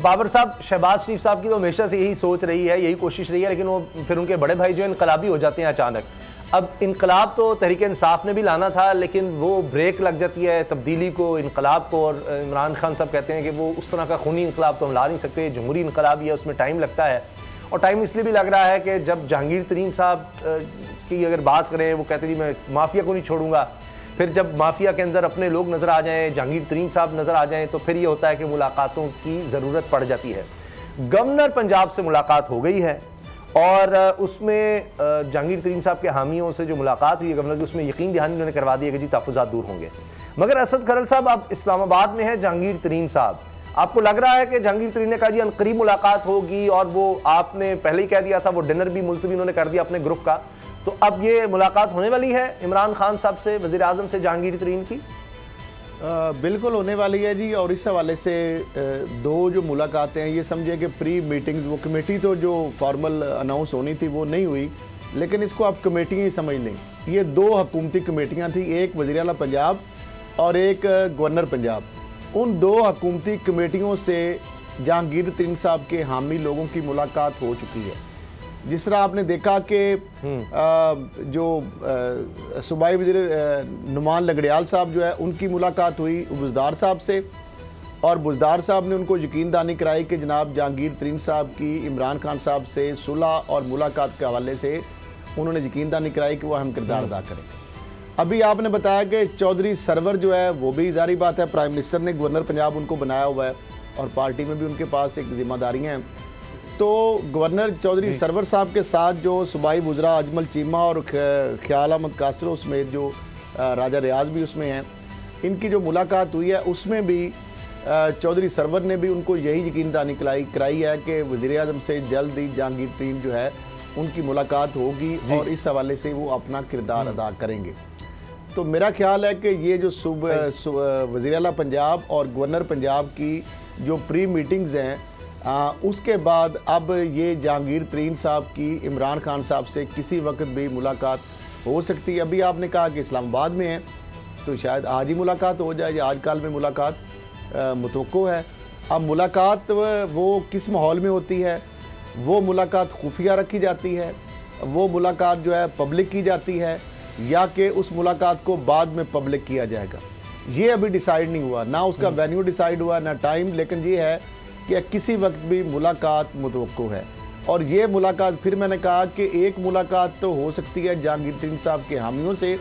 बाबर साहब, शहबाज शरीफ साहब की तो हमेशा से यही सोच रही है, यही कोशिश रही है, लेकिन वो फिर उनके बड़े भाई जो है इनकलाबी हो जाते हैं अचानक। अब इनकलाब तो तहरीक इंसाफ ने भी लाना था, लेकिन वो ब्रेक लग जाती है तब्दीली को, इनकलाब को। और इमरान खान साहब कहते हैं कि वो उस तरह का खूनी इनकलाब तो हम ला नहीं सकते, जमहूरी इनकलाब ही है, उसमें टाइम लगता है। और टाइम इसलिए भी लग रहा है कि जब जहांगीर तरीन साहब की अगर बात करें, वो कहते हैं मैं माफिया को नहीं छोड़ूंगा, फिर जब माफिया के अंदर अपने लोग नज़र आ जाएं, जहांगीर तरीन साहब नज़र आ जाएं, तो फिर ये होता है कि मुलाकातों की ज़रूरत पड़ जाती है। गवर्नर पंजाब से मुलाकात हो गई है और उसमें जहांगीर तरीन साहब के हामियों से जो मुलाकात हुई है गवर्नर की, उसमें यकीन दहानी उन्होंने करवा दिया कि जी तहफ़्फ़ुज़ात दूर होंगे। मगर असद खरल साहब अब इस्लामाबाद में है जहांगीर तरीन साहब, आपको लग रहा है कि जहांगीर तरीन ने कहा जी अनकरीब मुलाकात होगी, और वो आपने पहले ही कह दिया था, वो डिनर भी मुलतवी उन्होंने कर दिया अपने ग्रुप का, तो अब ये मुलाकात होने वाली है इमरान खान साहब से, वज़ीर आज़म से जहांगीर तरीन की? बिल्कुल होने वाली है जी। और इस हवाले से दो जो मुलाकातें हैं, ये समझे कि प्री मीटिंग्स, वो कमेटी तो जो फॉर्मल अनाउंस होनी थी वो नहीं हुई, लेकिन इसको आप कमेटियाँ ही समझ लें। ये दो हुकूमती कमेटियाँ थी, एक वज़ीर आला पंजाब और एक गवर्नर पंजाब। उन दो हुकूमती कमेटियों से जहांगीर तरीन साहब के हामी लोगों की मुलाकात हो चुकी है। जिस तरह आपने देखा कि जो सूबाई वज़ीर नुमान लगड़ियाल साहब जो है, उनकी मुलाकात हुई बुज़दार साहब से, और बुज़दार साहब ने उनको यकीन दहानी कराई कि जनाब जहांगीर तरीन साहब की इमरान खान साहब से सुलह और मुलाकात के हवाले से उन्होंने यकीन दहानी कराई कि वह अहम किरदार अदा करें। अभी आपने बताया कि चौधरी सरवर जो है, वो भी जारी बात है, प्राइम मिनिस्टर ने गवर्नर पंजाब उनको बनाया हुआ है और पार्टी में भी उनके पास एक जिम्मेदारियाँ हैं। तो गवर्नर चौधरी सरवर साहब के साथ जो सूबाई वुज़रा अजमल चीमा और ख्याल अहमद कासरो समेत जो राजा रियाज भी उसमें हैं, इनकी जो मुलाकात हुई है उसमें भी चौधरी सरवर ने भी उनको यही यकीन दहानी कराई है कि वज़ीर आज़म से जल्द ही जहांगीर तरीन जो है उनकी मुलाकात होगी और इस हवाले से वो अपना किरदार अदा करेंगे। तो मेरा ख्याल है कि ये जो वज़ीर आला पंजाब और गवर्नर पंजाब की जो प्री मीटिंग्स हैं, उसके बाद अब ये जहांगीर तरीन साहब की इमरान खान साहब से किसी वक्त भी मुलाकात हो सकती है। अभी आपने कहा कि इस्लामाबाद में है, तो शायद आज ही मुलाकात हो जाए या आज कल में मुलाकात मुतवक्को है। अब मुलाकात वो किस माहौल में होती है, वो मुलाकात खुफिया रखी जाती है, वो मुलाकात जो है पब्लिक की जाती है, या कि उस मुलाकात को बाद में पब्लिक किया जाएगा, ये अभी डिसाइड नहीं हुआ, ना उसका वेन्यू डिसाइड हुआ ना टाइम। लेकिन ये है कि किसी वक्त भी मुलाकात मुतवक्को है। और ये मुलाकात, फिर मैंने कहा कि एक मुलाकात तो हो सकती है जहांगीर तरीन साहब के हामियों से,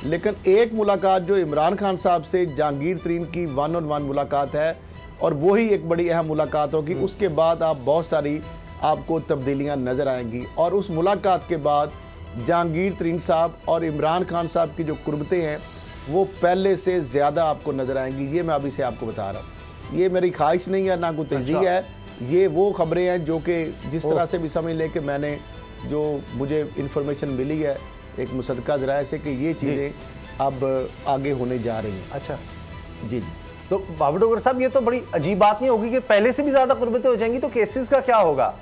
लेकिन एक मुलाकात जो इमरान खान साहब से जहांगीर तरीन की 1-on-1 मुलाकात है, और वही एक बड़ी अहम मुलाकात होगी। उसके बाद आप बहुत सारी आपको तब्दीलियाँ नज़र आएंगी, और उस मुलाकात के बाद जहांगीर तरीन साहब और इमरान खान साहब की जो कुर्बतें हैं वो पहले से ज़्यादा आपको नज़र आएंगी। ये मैं अभी से आपको बता रहा हूँ, ये मेरी ख्वाहिश नहीं है, ना कोई तहज़ीह है, ये वो खबरें हैं जो कि जिस तरह से भी समझ लें कि मैंने जो मुझे इन्फॉर्मेशन मिली है एक मुसद्दक़ा ज़राए से कि ये चीज़ें अब आगे होने जा रही हैं। अच्छा जी। तो बाबर डोगर साहब, ये तो बड़ी अजीब बात नहीं होगी कि पहले से भी ज़्यादा कुर्बतें हो जाएंगी, तो केसेस का क्या होगा?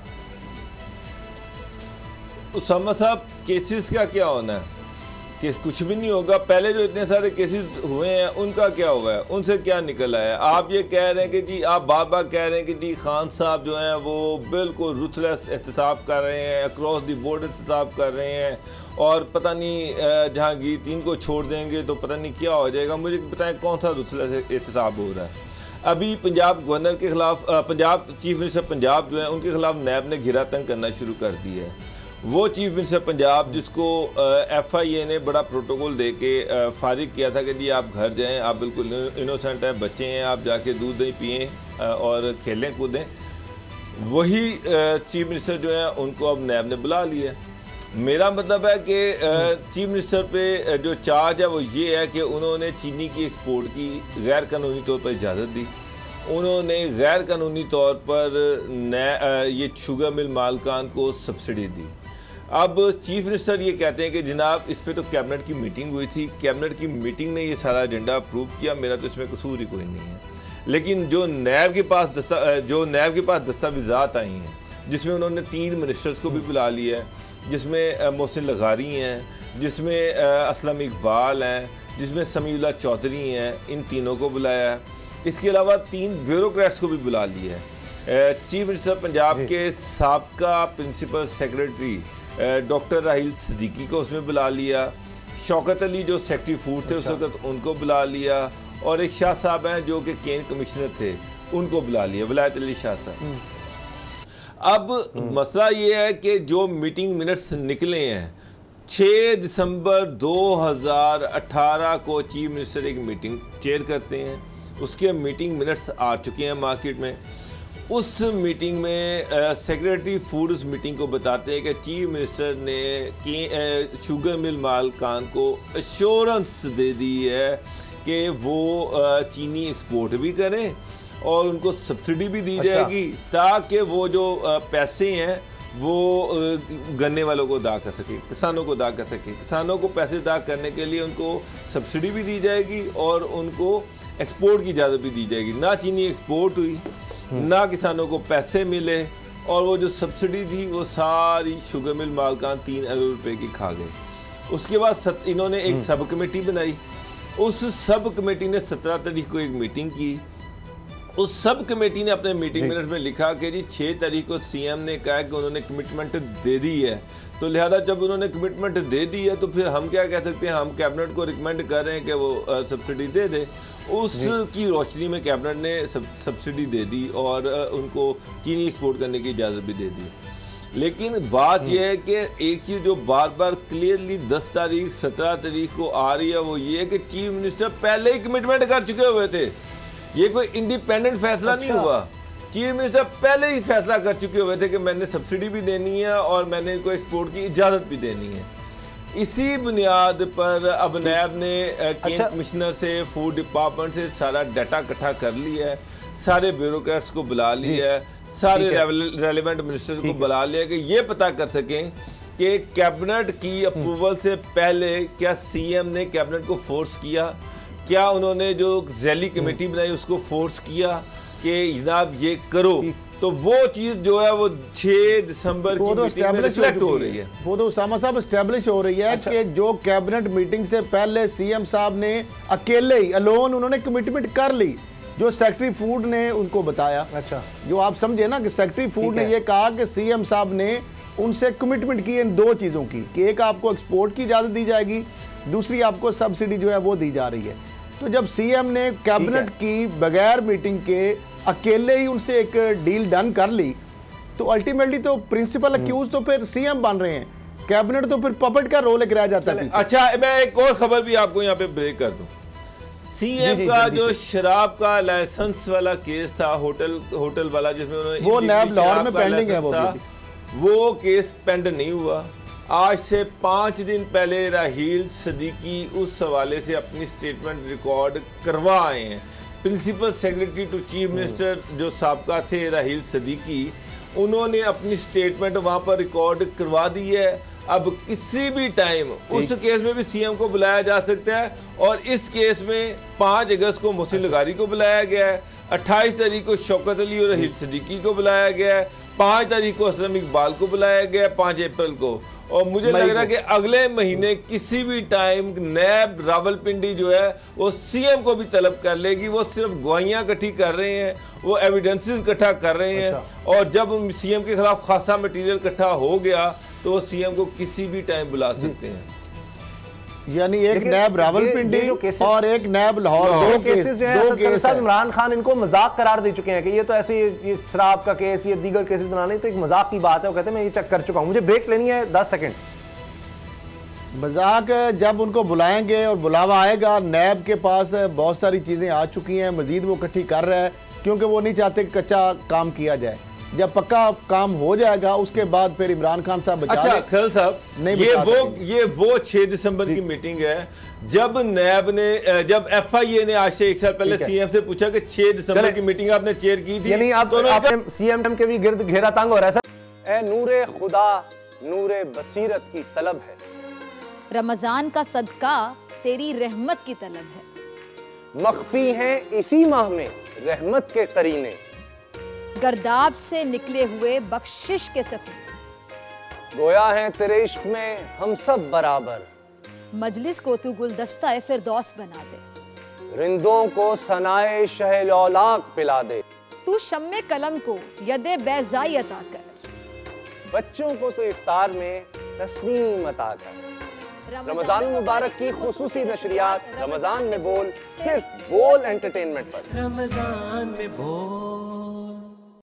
उसामा साहब, केसेस का क्या होना है? केस कुछ भी नहीं होगा। पहले जो इतने सारे केसेस हुए हैं उनका क्या हुआ है, उनसे क्या निकल आया? आप ये कह रहे हैं कि जी, आप बार बार कह रहे हैं कि जी खान साहब जो हैं वो बिल्कुल रुथलेस एहतसाब कर रहे हैं, अक्रॉस द बोर्ड एहतसाब कर रहे हैं, और पता नहीं जहांगीर तरीन को छोड़ देंगे तो पता नहीं क्या हो जाएगा। मुझे बताएं कौन सा रुथलेस एहतसाब हो रहा है? अभी पंजाब गवर्नर के खिलाफ, पंजाब चीफ मिनिस्टर पंजाब जो है उनके खिलाफ नैब ने घेरा तंग करना शुरू कर दिया है। वो चीफ मिनिस्टर पंजाब जिसको FIA ने बड़ा प्रोटोकॉल दे के फारिग किया था कि जी आप घर जाएं, आप बिल्कुल इनोसेंट हैं, बच्चे हैं, आप जाके दूध दही पिएँ और खेलें कूदें, वही चीफ मिनिस्टर जो है उनको अब नैब ने बुला लिया। मेरा मतलब है कि चीफ मिनिस्टर पे जो चार्ज है वो ये है कि उन्होंने चीनी की एक्सपोर्ट की गैर कानूनी तौर पर इजाज़त दी, उन्होंने गैर कानूनी तौर पर ये शुगर मिल मालकान को सब्सिडी दी। अब चीफ मिनिस्टर ये कहते हैं कि जनाब इस पे तो कैबिनेट की मीटिंग हुई थी, कैबिनेट की मीटिंग ने ये सारा एजेंडा अप्रूव किया, मेरा तो इसमें कसूर ही कोई नहीं है। लेकिन जो नैब के पास दस्तावेज़ात आई हैं, जिसमें उन्होंने 3 मिनिस्टर्स को भी बुला लिया है, जिसमें मोहसिन लगारी हैं, जिसमें असलम इकबाल हैं, जिसमें समीउल्लाह चौधरी हैं, इन तीनों को बुलाया है। इसके अलावा 3 ब्यूरोक्रेट्स को भी बुला लिया है। चीफ मिनिस्टर पंजाब के साबका principal secretary doctor Rahil Siddiqui को उसमें बुला लिया, शौकत अली जो सेक्रेटरी फूड थे उस वक्त उनको बुला लिया, और एक शाह साहब हैं जो कि केन कमिश्नर थे उनको बुला लिया, वलायत अली शाह साहब। अब मसला ये है कि जो मीटिंग मिनट्स निकले हैं 6 दिसंबर 2018 को चीफ मिनिस्टर एक मीटिंग चेयर करते हैं, उसके मीटिंग मिनट्स आ चुके हैं मार्केट में। उस मीटिंग में सेक्रेटरी फूड उस मीटिंग को बताते हैं कि चीफ मिनिस्टर ने शुगर मिल मालकान को एश्योरेंस दे दी है कि वो चीनी एक्सपोर्ट भी करें और उनको सब्सिडी भी दी जाएगी, ताकि वो जो पैसे हैं वो गन्ने वालों को अदा कर सके, किसानों को अदा कर सके। किसानों को पैसे अदा करने के लिए उनको सब्सिडी भी दी जाएगी और उनको एक्सपोर्ट की इजाज़त भी दी जाएगी। ना चीनी एक्सपोर्ट हुई, ना किसानों को पैसे मिले, और वो जो सब्सिडी थी वो सारी शुगर मिल मालकान 3 अरब रुपए की खा गए। उसके बाद इन्होंने एक सब कमेटी बनाई। उस सब कमेटी ने 17 तारीख को एक मीटिंग की। उस सब कमेटी ने अपने मीटिंग मिनट में लिखा कि जी 6 तारीख को सीएम ने कहा कि उन्होंने कमिटमेंट दे दी है, तो लिहाजा जब उन्होंने कमिटमेंट दे दी है तो फिर हम क्या कह सकते हैं, हम कैबिनेट को रिकमेंड कर रहे हैं कि वो सब्सिडी दे दे। उसकी रोशनी में कैबिनेट ने सब्सिडी दे दी और उनको चीनी एक्सपोर्ट करने की इजाज़त भी दे दी। लेकिन बात यह है कि एक चीज़ जो बार बार क्लियरली 10 तारीख 17 तारीख को आ रही है वो ये है कि चीफ मिनिस्टर पहले ही कमिटमेंट कर चुके हुए थे। ये कोई इंडिपेंडेंट फैसला नहीं हुआ, चीफ मिनिस्टर पहले ही फैसला कर चुके हुए थे कि मैंने सब्सिडी भी देनी है और मैंने इनको एक्सपोर्ट की इजाज़त भी देनी है। इसी बुनियाद पर अब नैब ने केन कमिश्नर से, फूड डिपार्टमेंट से सारा डाटा इकट्ठा कर लिया है, सारे ब्यूरोक्रेट्स को बुला लिया है, सारे रेलेवेंट मिनिस्टर को बुला लिया कि ये पता कर सकें कि कैबिनेट की अप्रूवल से पहले क्या सीएम ने कैबिनेट को फोर्स किया, क्या उन्होंने जो जैली कमेटी बनाई उसको फोर्स किया कि जनाब ये करो। तो वो चीज जो है वो 6 दिसंबर की मीटिंग में रिफ्लेक्ट हो रही है। वो तो उसामा साहब एस्टेब्लिश हो रही है कि जो कैबिनेट मीटिंग से पहले सीएम साहब ने अकेले ही अलोन उन्होंने कमिटमेंट कर ली, जो सेक्रेटरी फूड ने उनको बताया। जो आप समझे ना कि सेक्रेटरी फूड ने ये कहा कि सीएम साहब ने उनसे कमिटमेंट की इन 2 चीज़ों की कि एक आपको एक्सपोर्ट की इजाज़त दी जाएगी, दूसरी आपको सब्सिडी जो है वो दी जा रही है। तो जब सीएम ने कैबिनेट की बगैर मीटिंग के अकेले ही उनसे एक डील डन कर ली, तो अल्टीमेटली तो प्रिंसिपल अक्यूज तो फिर सीएम बन रहे हैं, कैबिनेट तो फिर पपेट का रोल एक रह जाता है। अच्छा, मैं एक और खबर भी आपको यहाँ पे ब्रेक कर दूं। सीएम का जो शराब का लाइसेंस वाला केस था, होटल वाला, जिसमें उन्होंने वो नैब लाहौर में पेंडिंग है, वो केस पेंड नहीं हुआ। आज से 5 दिन पहले राहिल सिद्दीकी उस हवाले से अपनी स्टेटमेंट रिकॉर्ड करवा आए हैं। Principal secretary to chief minister जो साबका थे राहिल सिद्दीकी, उन्होंने अपनी स्टेटमेंट वहां पर रिकॉर्ड करवा दी है। अब किसी भी टाइम उस केस में भी सीएम को बुलाया जा सकता है, और इस केस में 5 अगस्त को मोहसिन लगारी को बुलाया गया है, 28 तारीख को शौकत अली और राहिल सिद्दीकी को बुलाया गया है, 5 तारीख को असलम इकबाल को बुलाया गया, 5 अप्रैल को, और मुझे लग रहा है कि अगले महीने किसी भी टाइम नैब रावलपिंडी जो है वो सीएम को भी तलब कर लेगी। वो सिर्फ गवाहियां इकट्ठी कर रहे हैं, वो एविडेंसेस इकट्ठा कर रहे हैं, और जब सीएम के खिलाफ खासा मटेरियल इकट्ठा हो गया तो वो सीएम को किसी भी टाइम बुला सकते हैं। यानी एक नैब रावलपिंडी और एक नैब लाहौर, दो केसेस जो है इमरान खान इनको मजाक करार दे चुके हैं कि ये तो ऐसे ये शराब का केस, ये दीगर केसेस बनाने तो एक मजाक की बात है। वो कहते हैं मैं ये चेक कर चुका हूं, मुझे ब्रेक लेनी है 10 सेकंड। मजाक जब उनको बुलाएंगे और बुलावा आएगा, नैब के पास बहुत सारी चीज़ें आ चुकी हैं, मजीद वो इकट्ठी कर रहा है क्योंकि वो नहीं चाहते कि कच्चा काम किया जाए। जब पक्का काम हो जाएगा उसके बाद फिर इमरान खान साहब बचा। अच्छा खैल साहब, ये वो 6 दिसंबर की मीटिंग है जब नैब ने, जब एफआईए ने आज से 1 साल पहले सीएम से पूछा कि 6 दिसंबर की मीटिंग आपने चेयर की थी, यानी आप सीएम के भी गिर्द घेरा तंग हो रहा है। ए नूरे खुदा नूरे बसीरत की तलब है, रमजान का सदका तेरी रहमत की तलब है, मख्फी हैं इसी माह में रहमत के करीने, गर्दाब से निकले हुए बख्शिश के सफीने, गोया हैं तेरे इश्क में हम सब बराबर, मजलिस को तू गुलदस्ता फिरदौस बना दे, रिंदों को सनाए शहलौलाक पिला दे, तू शम्मे कलम को यदे बैज़ाई अता कर। बच्चों को तो इफ्तार में तस्नीम अता कर। रमजान मुबारक की खुसूसी नशरियात रमजान में बोल, सिर्फ बोल एंटरटेनमेंट पर। रमजान में बोल।